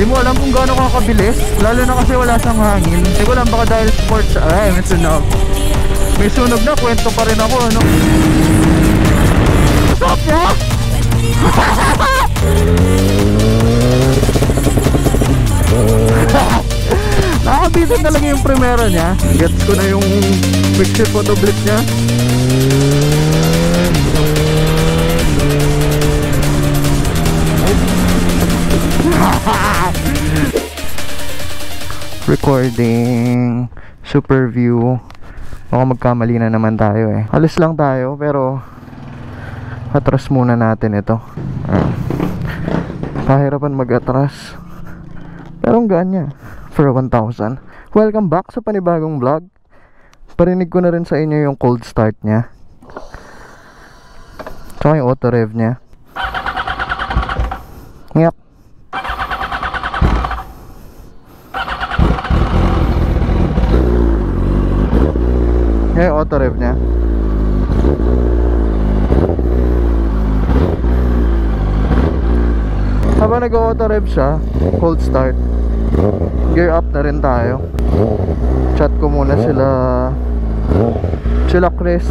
Di mo alam kung gaano kakabilis, lalo na kasi wala siyang hangin. Hindi ko alam baka dahil sports, ay may sunog. May sunog na, kwento pa rin ako, ano. Stop niya! Nakabitin talaga yung primera niya. Gets ko na yung quick shift photo blip niya. Recording super view. Baka magkamali na naman tayo eh. Alis lang tayo pero atras muna natin ito. Kahirapan mag-atras pero ang gaan niya for 1,000. Welcome back sa panibagong vlog. Parinig ko na rin sa inyo yung cold start niya, tsaka yung auto rev niya. Yep. Yung auto rev niya. Habang nag-auto rev siya, cold start, gear up na rin tayo. Chat ko muna sila Chris.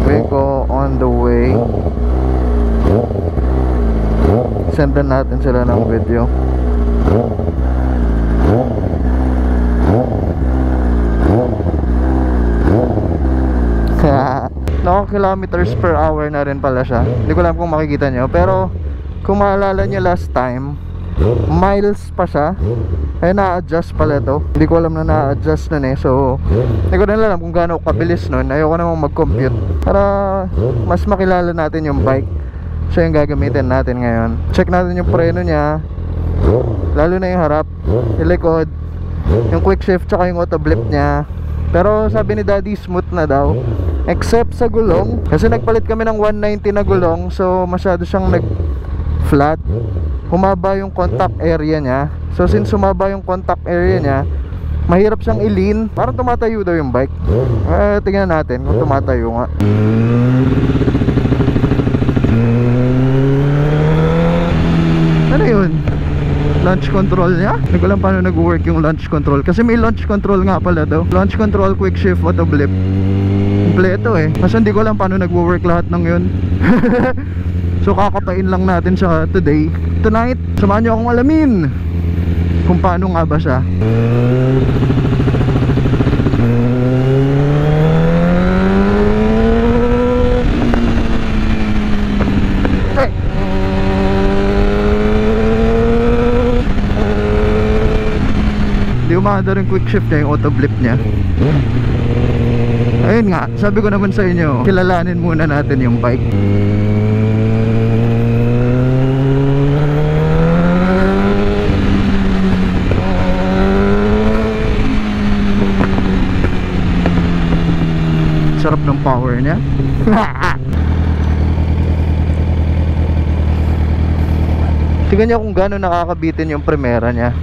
We go on the way. Sendan natin sila ng video. Kilometers per hour na rin pala siya. Hindi ko alam kung makikita nyo, pero kung maalala nyo last time, miles pa siya. Ay na-adjust pala to. Hindi ko alam na na-adjust nun eh. So hindi ko na alam kung gaano kabilis nun. Ayoko namang mag-compute para mas makilala natin yung bike. So yung gagamitin natin ngayon. Check natin yung preno niya, lalo na yung harap, yung likod, yung quick shift, tsaka yung auto blip niya. Pero sabi ni Daddy smooth na daw, except sa gulong. Kasi nagpalit kami ng 190 na gulong, so masyado siyang nag-flat. Humaba yung contact area niya. So since humaba yung contact area niya, mahirap siyang i-lean. Parang tumatayo daw yung bike. Tingnan natin kung tumatayo nga. Ano yun? Launch control niya? Hindi ko alam paano nag-work yung launch control. Kasi may launch control nga pala daw. Launch control, quick shift, auto blip. Kompleto eh. Kasi hindi ko alam paano nag-work lahat ng yun. So kakapain lang natin siya today. Tonight, samahan nyo akong alamin kung paano nga ba siya. Hindi umahanda rin quick shift niya, yung auto blip niya. Ayun nga, sabi ko naman sa inyo, kilalanin muna natin yung bike. Sarap ng power niya. Tingnan niyo kung gaano nakakabitin yung primera niya.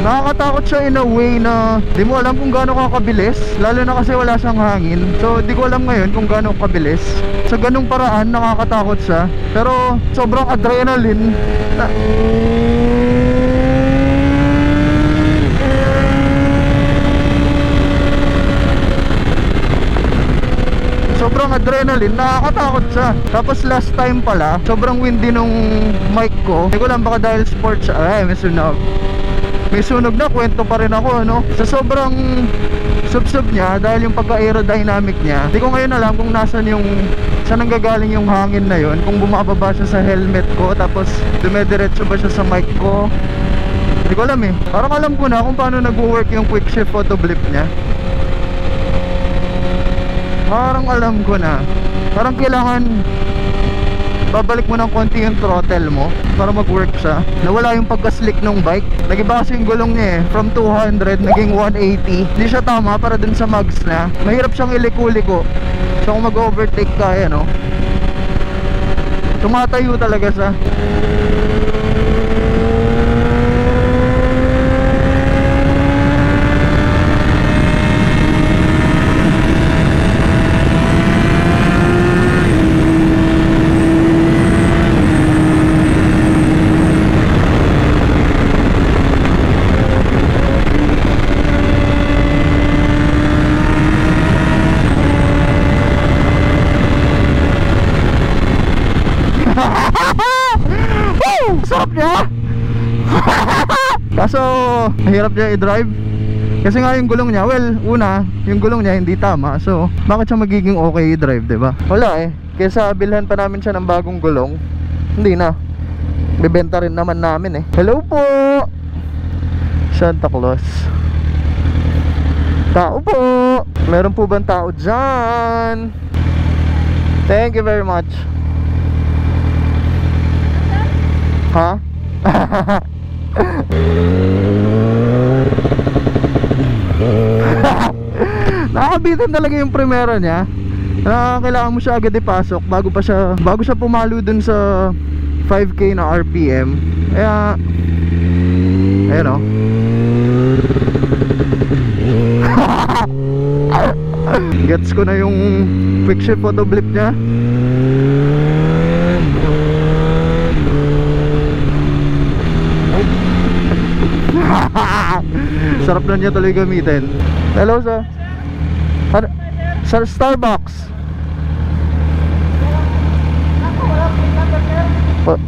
Nakakatakot siya in a way na di mo alam kung gaano kakabilis, lalo na kasi wala siyang hangin. So di ko alam ngayon kung gaano kabilis. Sa ganung paraan nakakatakot siya, pero sobrang adrenaline na... Sobrang adrenaline, nakakatakot siya. Tapos last time pala, sobrang windy nung mic ko. Hindi ko lang baka dahil sports, ay may sunog. May sunog na, kwento pa rin ako, no? Sa sobrang sub-sub niya, dahil yung pagka-aerodynamic niya, hindi ko ngayon alam kung nasan yung saan nanggagaling yung hangin na yon, kung bumababa siya sa helmet ko tapos dumediretso ba siya sa mic ko. Hindi ko alam eh. Parang alam ko na kung paano nag-work yung quick shift photo blip nya. Parang alam ko na. Parang kailangan babalik mo ng konti yung throttle mo para mag-work siya. Nawala yung pagka-slick ng bike. Nag-iba kasi yung gulong niya eh. From 200 naging 180. Hindi siya tama para dun sa mags na. Mahirap siyang iliko-liko. So kung mag-overtake kaya, no, tumatayo talaga siya. Sarap niya. Kaso mahirap niya i-drive kasi nga yung gulong niya, well, una, yung gulong niya hindi tama. So bakit siya magiging okay i-drive, diba? Wala eh. Kesa bilhan pa namin siya ng bagong gulong, hindi na. Bebenta rin naman namin eh. Hello po, Santa Claus. Tao po. Meron po bang tao dyan? Thank you very much. Ha? Nakakabitin talaga yung primera niya. Kailangan mo siya agad ipasok bago siya pumalo dun sa 5K na RPM. Kaya ayun o. Gets ko na yung quick shift photo blip niya. Sarap na niya tuloy gamitin. Hello sir. Sir, Starbucks.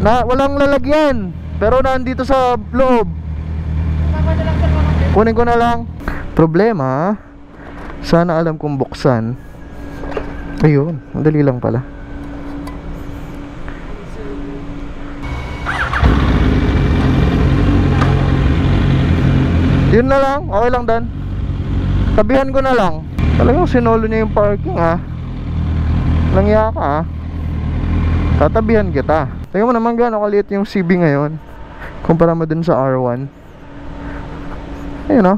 Walang lalagyan, pero nandito sa loob. Kunin ko na lang. Problema, sana alam kong buksan. Ayun, madali lang pala. Yun na lang, okay lang Dan. Tabihan ko na lang. Talagang sinolo niya yung parking ha. Langya ka ha. Tatabihan kita. Tingnan mo naman gaano kaliit yung CB ngayon kumpara mo dun sa R1. Ayun o.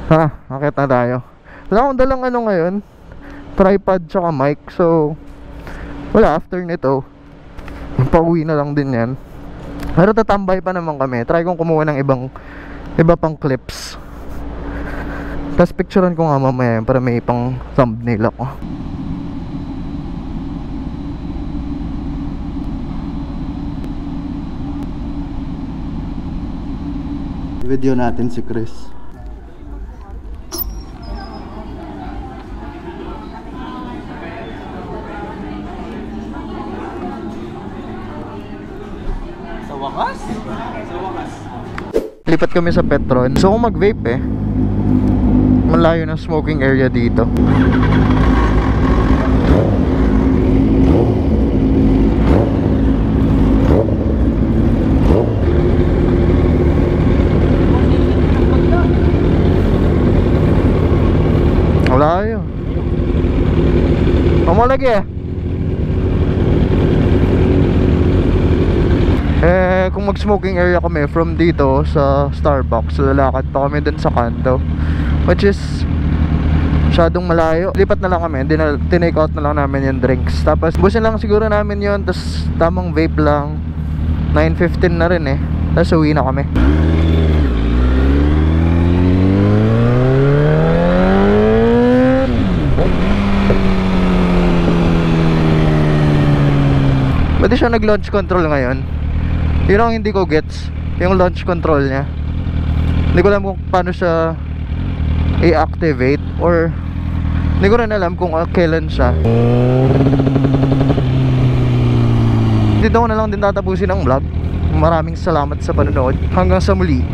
Tara, akit na tayo. Wala akong dalang ano ngayon, tripod tsaka mic. So wala, after nito pauwi na lang din yan. Pero tatambay pa naman kami. Try kong kumuha ng iba pang clips. Tapos picturean ko nga mamaya para may pang thumbnail ako. Video natin si Chris. Sa wakas? Lipat kami sa Petron. So kung mag-vape malayo ng smoking area dito. Malayo. Lagi kung mag-smoking area kami from dito sa Starbucks, lalakad pa kami dun sa kanto, which is masyadong malayo. Lipat na lang kami, tinake out na lang namin yung drinks. Tapos busin lang siguro namin yun. Tapos tamang vape lang. 9:15 na rin Tapos uwi na kami. Pwede siya nag-launch control ngayon. Yun ang hindi ko gets, yung launch control niya. Hindi ko alam kung paano siya i-activate, or hindi ko rin alam kung kailan siya. Dito ko na lang din tatapusin ang vlog. Maraming salamat sa panonood. Hanggang sa muli.